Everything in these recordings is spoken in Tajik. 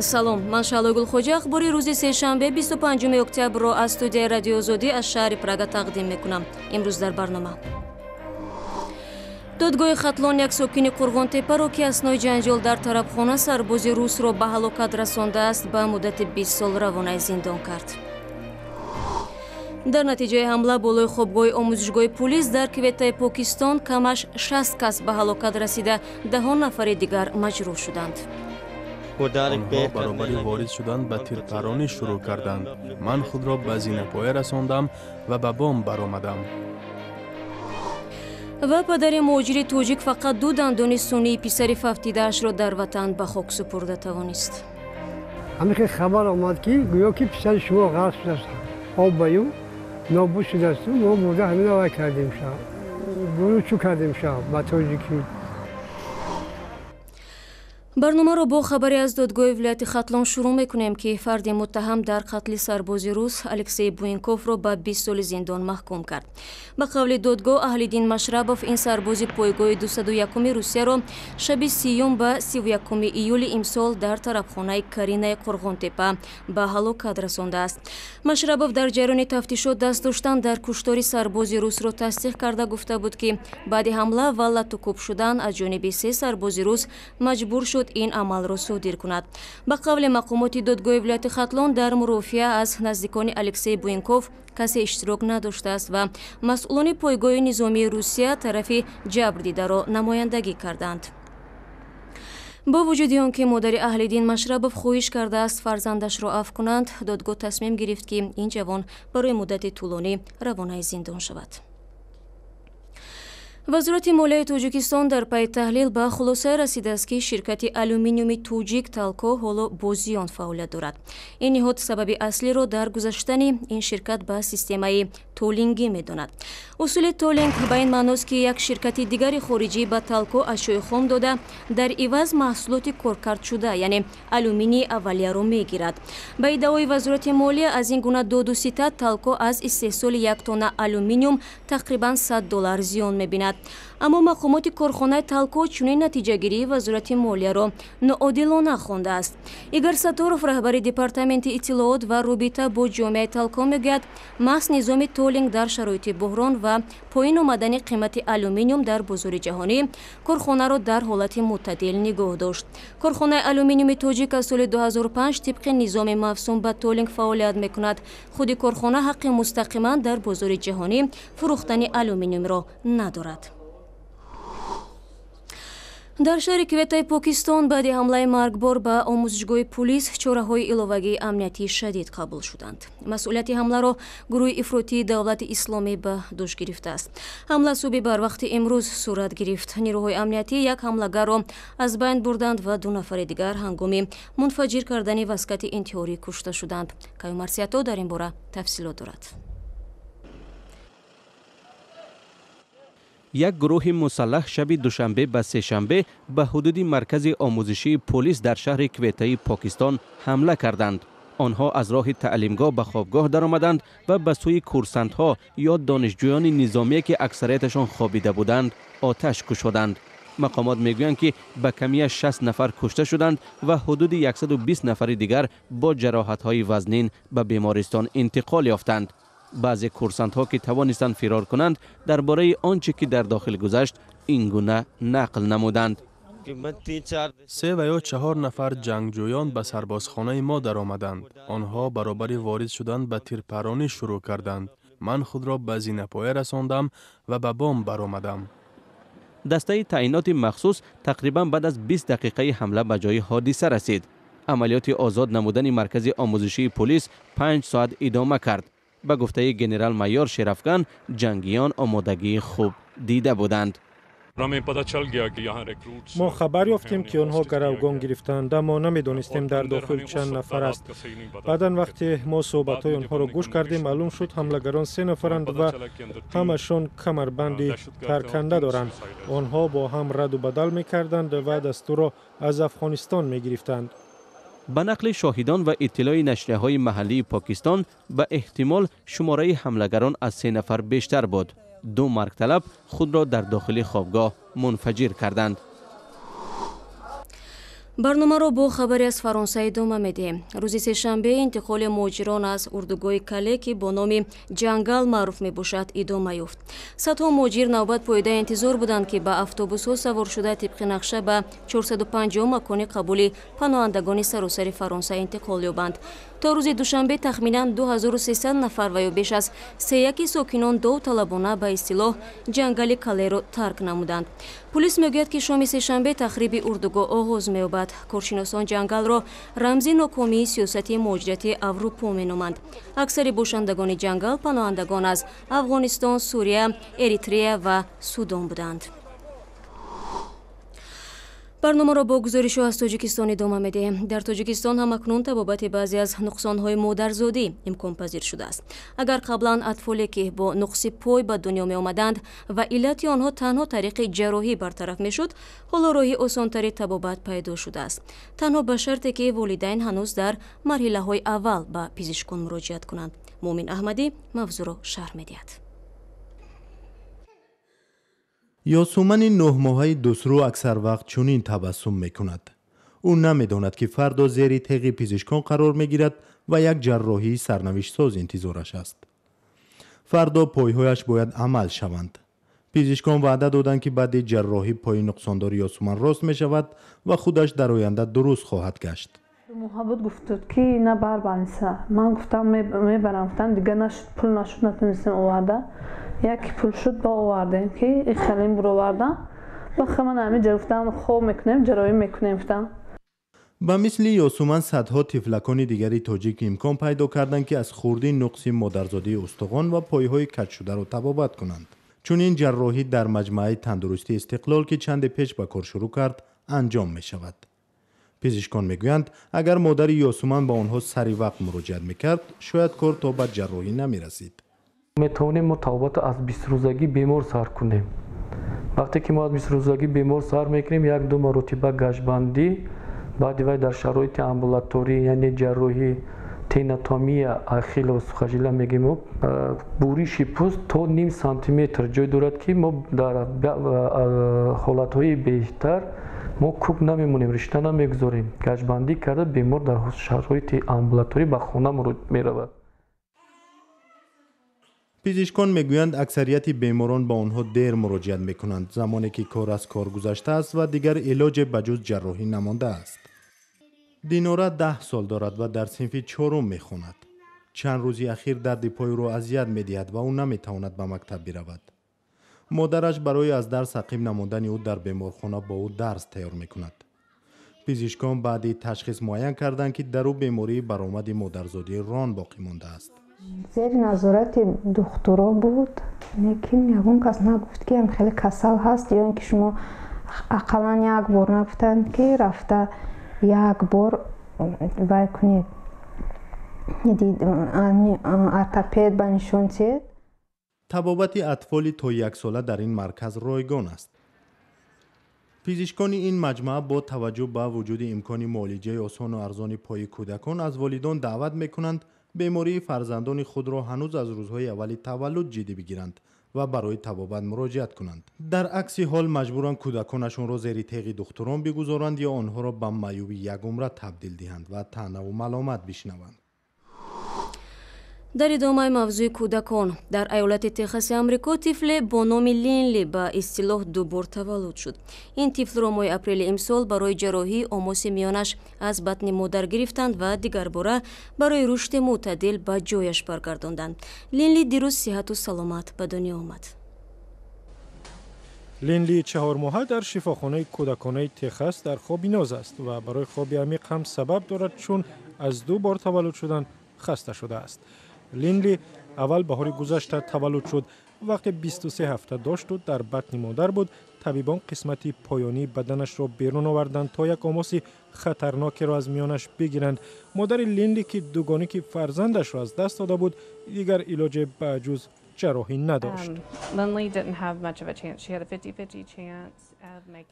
салом, ман Шалойгул Хоҷа ахбори рӯзи сешанбе 25 октябрро аз студияи Радиои Озодӣ аз шаҳри Прага тақдим мекунам. имрӯз дар барнома додгоҳи Хатлон як сокини Қурғонтепаро ки аснои ҷанҷол дар тарабхона сарбози русро ба ҳалокат расондааст ба муддати 20 сол равонаи зиндон кард. дар натиҷаи ҳамла болои хобгоҳи омӯзишгоҳи пулис дар Кветаи Покистон камаш 60 кас ба ҳалокат расида, даҳон нафари дигар маҷрӯҳ шуданд. онҳо баробари ворид шудан ба тирпаронӣ шурӯъ карданд. ман худро ба зинапоя расондам ва ба бом баромадам. ва падари муҳоҷири тоҷик фақат 2 дандони сунъии писари фавтидаашро дар ватан ба хок супурда тавонист. ҳамин хабар омад ки гӯё ки писари шумо ғарқ шудааст, об ба ю нобуд шудаасту, мо бурда ҳамин ва кардем ша гурӯ чӯ кардем ша ба тоҷикӣ. барномаро бо хабаре аз додгоҳи вилояти Хатлон шурӯъ мекунем ки фарди муттаҳам дар қатли сарбози рус Алексей Буинковро ба 20 соли зиндон маҳкум кард. ба қавли додгоҳ Аҳлиддин Машрабов ин сарбози пойгоҳи 201 Русияро шаби 30 ба 31 июли имсол дар тарабхонаи Каринаи Қурғонтепа ба ҳалокат расондааст. Машрабов дар ҷараёни тафтишот даст доштан дар куштори сарбози русро тасдиқ карда гуфта буд ки баъди ҳамла ва латукуб шудан аз ҷониби 3 сарбози рус маҷбур шуд ин амалро содир кунад. ба қавли мақомоти додгоҳи вилояти Хатлон дар мурофиа аз наздикони Алексей Буинков касе иштирок надоштааст ва масъулони пойгоҳи низомии Русия тарафи ҷабрдидаро намояндагӣ карданд. бо вуҷуди он ки модари Аҳлиддин Машрабов хоҳиш кардааст фарзандашро афв кунанд, додгоҳ тасмим гирифт ки ин ҷавон барои муддати тӯлонӣ равонаи зиндон шавад. вазорати молияи Тоҷикистон дар пайи таҳлил ба хулосае расидааст ки ширкати алюминиуми Тоҷик Талко ҳоло бо зиён фаъолият дорад. ин ниҳод сабаби аслиро дар гузаштани ин ширкат ба системаи толингӣ медонад. усули толинг ба ин маъност ки як ширкати дигари хориҷӣ ба Талко ашёи хом дода дар иваз маҳсулоти коркардшуда яъне алюминии аввалияро мегирад. ба иддаои вазорати молия аз ин гуна доду сита Талко аз истеҳсоли 1 тонна алюминиум тақрибан $100 зиён мебинад. аммо мақомоти корхонаи Талко чунин натиҷагирии вазорати молияро ноодилона хондааст. Игор Саторов, раҳбари департаменти иттилоот ва робита бо ҷомеаи Талко мегӯяд, маҳз низоми толинг дар шароити буҳрон ва поин омадани қимати алюминиум дар бозори ҷаҳонӣ корхонаро дар ҳолати мӯътадил нигоҳ дошт. корхонаи алюминиуми Тоҷик аз соли 2005 тибқи низоми мавсум ба толинг фаъолият мекунад. худи корхона ҳаққи мустақиман дар бозори ҷаҳонӣ фурӯхтани алюминиумро надорад. дар шаҳри Кветаи Покистон баъди ҳамлаи маргбор ба омӯзишгоҳи пулис чораҳои иловагии амниятии шадид қабул шуданд. масъулияти ҳамларо гурӯҳи ифротии давлати исломӣ ба дӯш гирифтааст. ҳамла субҳи барвақти имрӯз сурат гирифт. нирӯҳои амниятӣ як ҳамлагарро аз байн бурданд ва 2 нафари дигар ҳангоми мунфаҷир кардани васкати интиҳорӣ кушта шуданд. Каюмар Сиято дар ин бора тафсилот дорад. як гурӯҳи мусаллаҳ шаби душанбе ба сешанбе ба ҳудуди маркази омӯзишии полис дар шаҳри Кветаи Покистон ҳамла карданд. онҳо аз роҳи таълимгоҳ ба хобгоҳ даромаданд ва ба сӯи курсантҳо ё донишҷӯёни низомие ки аксарияташон хобида буданд оташ кушоданд. мақомот мегӯянд ки ба камияш 60 нафар кушта шуданд ва ҳудуди 120 нафари дигар бо ҷароҳатҳои вазнин ба бемористон интиқол ёфтанд. баъзе курсантҳо ки тавонистанд фирор кунанд дар бораи он чӣ ки дар дохил гузашт ин гуна нақл намуданд. 3 ва ё 4 нафар ҷангҷӯён ба сарбозхонаи мо даромаданд. онҳо баробари ворид шудан ба тирпаронӣ шурӯъ карданд. ман худро ба зинапоя расондам ва ба бом баромадам. дастаи таъиноти махсус тақрибан баъд аз 20 дақиқаи ҳамла ба ҷои ҳодиса расид. амалиёти озод намудани маркази омӯзишии полис 5 соат идома кард. ба гуфтаи генерал майор Шерафган, ҷангиён омодагии хуб дида буданд. мо хабар ёфтем ки онҳо гаравгон гирифтанд, аммо намедонистем дар дохил чанд нафар аст. баъдан вақте мо суҳбатҳои онҳоро гӯш кардем, маълум шуд ҳамлагарон 3 нафаранд ва ҳамашон камарбанди тарканда доранд. онҳо бо ҳам раду бадал мекарданд ва дастурро аз Афғонистон мегирифтанд. ба нақли шоҳидон ва иттилои нашрияҳои маҳаллии Покистон ба эҳтимол шумораи ҳамлагарон аз 3 нафар бештар буд. 2 маргталаб худро дар дохили хобгоҳ мунфаҷир карданд. барномаро бо хабаре аз Фаронса идома медиҳем. Рӯзи сешанбе интиқоли муҳоҷирон аз урдугоҳи Кале ки бо номи Ҷангал маъруф мебошад идома ёфт. Садҳо муҳоҷир навбат поида интизор буданд ки ба автобусҳо савор шуда тибқи нақша ба 450 макони қабули паноҳандагони саросари Фаронса интиқол ёбанд. То рӯзи душанбе тахминан 2300 нафар ва ё беш аз сеяки сокинон довталабона ба истилоҳ ҷангали Калеро тарк намуданд. Пулис мегӯяд ки шоми сешанбе тахриби урдугоҳ оғоз меёбад. Коршиносон ҷангалро рамзи нокомии сиёсати муҳоҷирати Аврупо меноманд. Аксари бошандагони ҷангал паноҳандагон аз Афғонистон, Сурия, Эритрея ва Судон буданд. барномаро бо гузоришҳо аз Тоҷикистон идома медиҳем. Дар Тоҷикистон ҳам акнун табобати баъзе аз нуқсонҳои модарзодӣ имконпазир шудааст. Агар қаблан атфоле ки бо нуқси пой ба дунё меомаданд ва иллати онҳо танҳо тариқи ҷарроҳӣ бартараф мешуд, ҳоло роҳи осонтари табобат пайдо шудааст. Танҳо ба шарте ки волидайн ҳанӯз дар марҳилаҳои аввал ба пизишкон муроҷиат кунанд. Муъмин Аҳмадӣ мавзӯъро шарҳ медиҳад. یاسومن 9 ماهه دوسرو اکثر وقت چنین تبسم میکند. او نمیداند که فردا زیر تیغ پزشکان قرار میگیرد و یک جراحی سرنوشت ساز انتظارش است. فردا پایهایش باید عمل شوند. پزشکان وعده دادند که بعد جراحی پای نقصاندار یاسومن راست میشود و خودش در آینده درست خواهد گشت. محبت گفتند که نه بر بنسه. من گفتم میبرم، گفتن دیگه نشد، پول نشد، نتونستم آورده. یکی پول شد با آوردیم که خیلی برو آوردم و خمان همین جرفتم خوب میکنیم، جراحی میکنیم. با مثل یاسومن صدها طفلکان دیگری تاجیک امکان پیدا کردند که از خوردی نقص مادرزادی استخوان و پایهای کج شده را تبابت کنند. چون این جراحی در مجمع تندرستی استقلال که چند پیش به کار شروع کرد انجام می شود. پزشکان میگویند اگر مادر یاسومن با آنها سری وقت مراجعت میکرد شاید کار تا به جراحی نمی رسید. میتونیم مطابقت از 20 روزگی بیمار سر کنیم. وقتی که ما از 20 روزگی بیمار سر میکنیم یک دو مرتبه گشتبندی بعد وای در شرایط امبولاتوری یعنی جراحی تیناتومی اخیل و سوخاژیلا میگیم بوریش پوست تا نیم سانتی متر جای دارد که ما در حالتهای بهتر ما کوک نمیمونیم، رشته نمیگذاریم. گشتبندی کرده بیمار در شرایط امبولاتوری به خانه میرود. پزشکان میگویند اکثریت بیماران با آنها دیر مراجعت میکنند زمانی که کار از کار گذشته است و دیگر علاج بجز جراحی نمانده است. دینارا 10 سال دارد و در صنف 4 میخواند. چند روزی اخیر درد پای را اذیت میدهد و او نمیتواند به مکتب برود. مادرش برای از درس عقب نماندن او در بیمارخانه با او درس تیار میکند. پزشکان بعدی تشخیص معین کردند که در او بیماری برآمد مادرزادی ران باقی مانده است. زیر نظارت دکترا بود، لیکن یگون کس نگفت که هم خیلی کسل هست یا اینکه شما اقلا یک بار نگفتند که رفته یک بار وای کنید ارتپید به نشون چید. طبابت اطفال تا 1 ساله در این مرکز رایگان است. پزشکان این مجموعه با توجه به وجود امکان معالجه آسان و ارزان پای کودکان از والدان دعوت میکنند بیماری فرزندان خود را هنوز از روزهای اولی تولد جدی بگیرند و برای طبابت مراجعت کنند. در عکس حال مجبورند کودکانشان را زیر تیغ دکتران بگذارند یا آنها را به معیوب یک عمر تبدیل دهند و طعنه و ملامت بشنوند. дар идомаи мавзӯи кӯдакон дар аёлати техаси амрико тифле бо номи линли ба истилоҳ 2 бор таваллуд шуд. ин тифлро моҳи апрели имсол барои ҷарроҳии омоси миёнаш аз батни модар гирифтанд ва дигар бора барои рушди мӯътадил ба ҷояш баргардонданд. линли дирӯз сиҳату саломат ба дунё омад. линли 4 моҳа дар шифохонаи кӯдаконаи техас дар хоби ноз аст ва барои хоби амиқ ҳам сабаб дорад, чун аз 2 бор таваллуд шудан хаста шудааст. линли аввал баҳори гузашта таваллуд шуд. вақте 23 ҳафта дошт ва дар батни модар буд, табибон қисмати поёнии баданашро берун оварданд то як омоси хатарнокеро аз миёнаш бигиранд. модари линли ки дугоники фарзандашро аз даст дода буд, дигар илоҷе ба ҷуз ҷарроҳӣ надошт.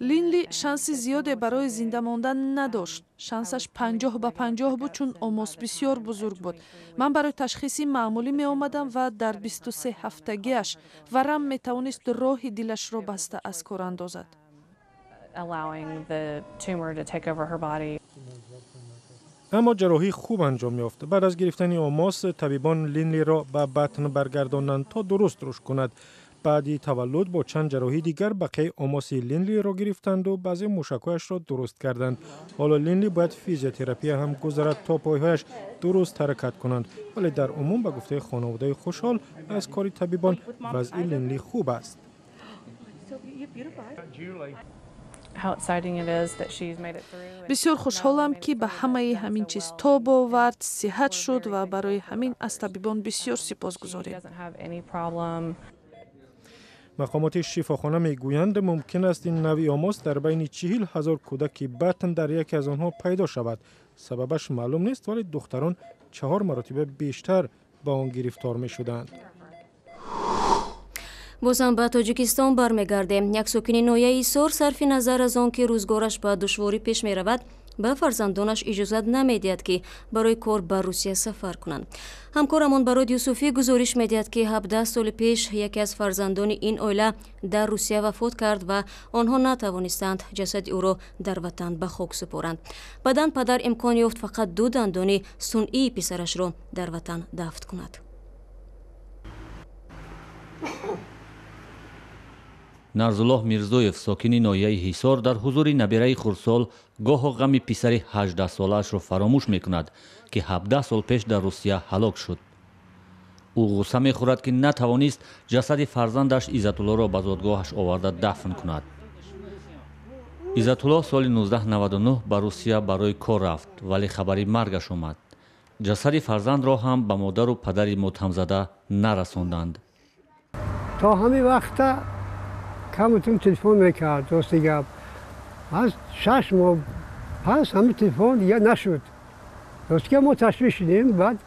линли шанси зиёде барои зинда мондан надошт. шансаш 50-50 буд, чун омос бисёр бузург буд. ман барои ташхиси маъмулӣ меомадам ва дар 23 ҳафтагиаш варам метавонист роҳи дилашро баста аз кор андозад. اما جراحی خوب انجام یافت. بعد از گرفتن اوماس طبیبان لینلی را به بطن برگرداندند تا درست روش کند. بعدی تولد با چند جراحی دیگر بقیه اوماس لینلی را گرفتند و بعضی موشک‌هایش را درست کردند. حالا لینلی باید فیزیوتراپی هم گذرد تا پایهایش درست حرکت کنند. ولی در عموم به گفته خانواده خوشحال از کار طبیبان وضع لینلی خوب است. بسیار خوشحالم که به همه همین چیز تاب آورد، صحت شد و برای همین از طبیبان بسیار سپاسگزاریم. مقامات شفاخانه میگویند ممکن است این نوع اوماس در بین 40,000 کودک بطن در یکی از آنها پیدا شود. سببش معلوم نیست ولی دختران 4 مرتبه بیشتر با آن گرفتار می شدند. بازم به تاجیکستان برمیگردیم. یک ساکن ناحیه سور صرف نظر از آن که روزگارش به دشواری پیش می رود به فرزندانش اجازه نمیدهد که برای کار به روسیه سفر کنند. همکارمان براد یوسفی گزارش میدهد که 17 سال پیش یکی از فرزندان این عائله در روسیه وفات کرد و آنها نتوانستند جسد او را در وطن به خاک سپارند. بعداً پدر امکان یافت فقط 2 دندان صنعی پسرش را در وطن دفن کند. нарзуллоҳ мирзоев сокини ноҳияи ҳисор дар ҳузури набираи хурдсол гоҳо ғами писари 18-солаашро фаромӯш мекунад ки 17 сол пеш дар русия ҳалок шуд. ӯ ғусса мехӯрад ки натавонист ҷасади фарзандаш иззатуллоро ба зодгоҳаш оварда дафн кунад. иззатуллоҳ соли 1999 ба русия барои кор рафт, вале хабари маргаш омад. ҷасади фарзандро ҳам ба модару падари мутҳамзада нарасонданд. تا همین وقت کمتون تلفن میکرد دوست دیگه از 6 ماه پس همین تلفن دیگه نشد. دوست که ما تشویش شدیم. بعد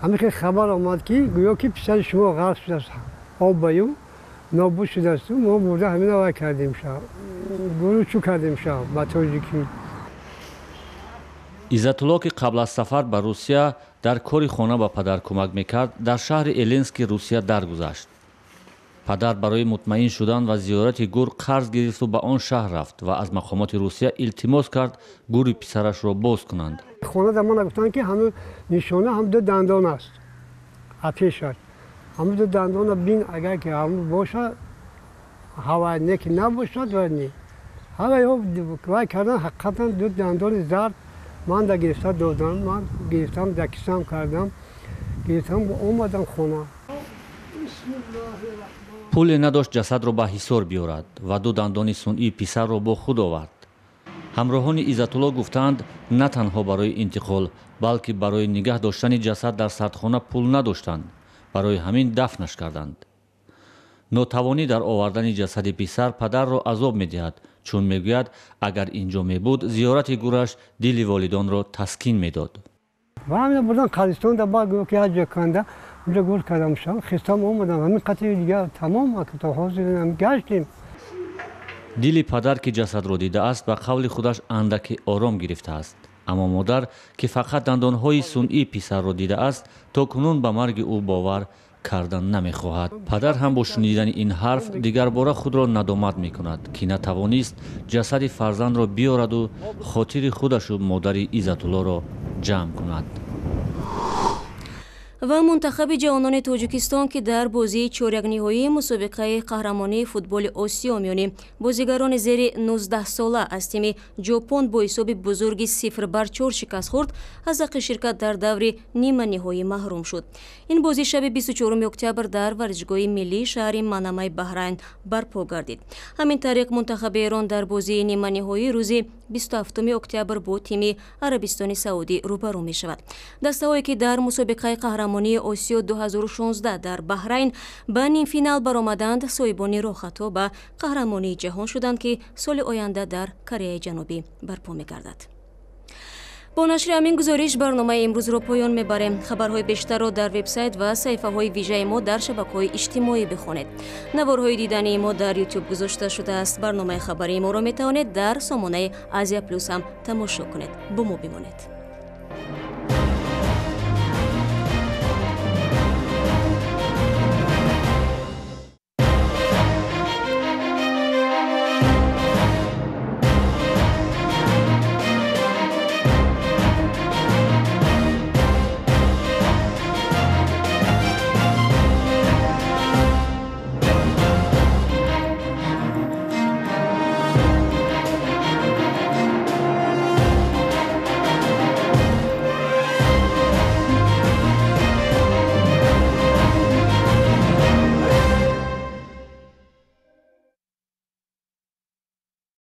همین که خبر آمد که گویا که پسر شما غرق شده است، آب بیو نابود شده است. ما برده همین رو کردیم شب گروه چو کردیم شب با تاجیکی. иззатуллоҳ ки қабл аз сафар ба русия дар кори хона ба падар кӯмак мекард, дар шаҳри эленски русия даргузашт. падар барои мутмаин шудан ва зиёрати гур қарз гирифту ба он шаҳр рафт ва аз мақомоти русия илтимос кард гури писарашро боз кунанд. خونه در من گفتن که همه نشانه هم 2 دندان است. آتیشش همه 2 دندان بین اگر که هم باشه هوا نک نباشد و نی هوا یو وای کردن حقیقتا 2 دندان زرد من در گرفته دادم. من گرفتم دکیسم کردم گرفتم اومدم خونه. پول نداشت جسد را به حصار بیارد و 2 دندان صنعی پسر را با خود آورد. همراهان عزت‌الله گفتند نه تنها برای انتقال بلکه برای نگه داشتن جسد در سردخانه پول نداشتند. برای همین دفنش کردند. ناتوانی در آوردن جسد پسر پدر را عذاب می‌دهد، چون میگوید اگر اینجا میبود زیارت گورش دل والدان را تسکین میداد. و همین بودن قبرستان در باغ که حج کنده اونجا گور کردم شام خستم اومدم همین قطعه دیگه تمام تا حاضر گشتیم. دل پدر که جسد را دیده است به قول خودش اندکی آرام گرفته است، اما مادر که فقط دندانهای صنعی پسر را دیده است تا کنون به مرگ او باور کردن نمیخواهد. پدر هم با شنیدن این حرف دیگر باره خود را ندامت میکند که نتوانست جسد فرزند را بیارد و خاطر خودش و مادر عزت‌الله را جمع کند. و منتخب جوانان تاجیکستان که در بازی چهارگانه‌ای مسابقه قهرمانی فوتبال آسیا میان بازیگران زیر 19 ساله از تیم ژاپن با حساب بزرگی 0-4 شکست خورد، از حق شرکت در دور نیمه نهایی محروم شد. این بازی شب 24 اکتبر در ورزشگاه ملی شهر منامای بحرین برپا گردید. همین طریق منتخب ایران در بازی نیمه نهایی روز 27 اکتبر با تیم عربستان سعودی روبرو می شود. دسته‌هایی که در مسابقه قهرمانی آسیا 2016 در بحرین به نیم فینال برآمدند صاحبان راه‌خطا به قهرمانی جهان شدند که سال آینده در کره جنوبی برپا می‌گردد. با نشر همین گزارش برنامه امروز را پایان میبریم. خبرهای بیشتر را در وبسایت و صفحه‌های ویژه ما در شبکه‌های اجتماعی بخوانید. نوارهای دیدنی ما در یوتیوب گذاشته شده است. برنامه خبری ما را میتوانید در سامانه آسیا پلوس هم تماشا کنید. با ما بمانید.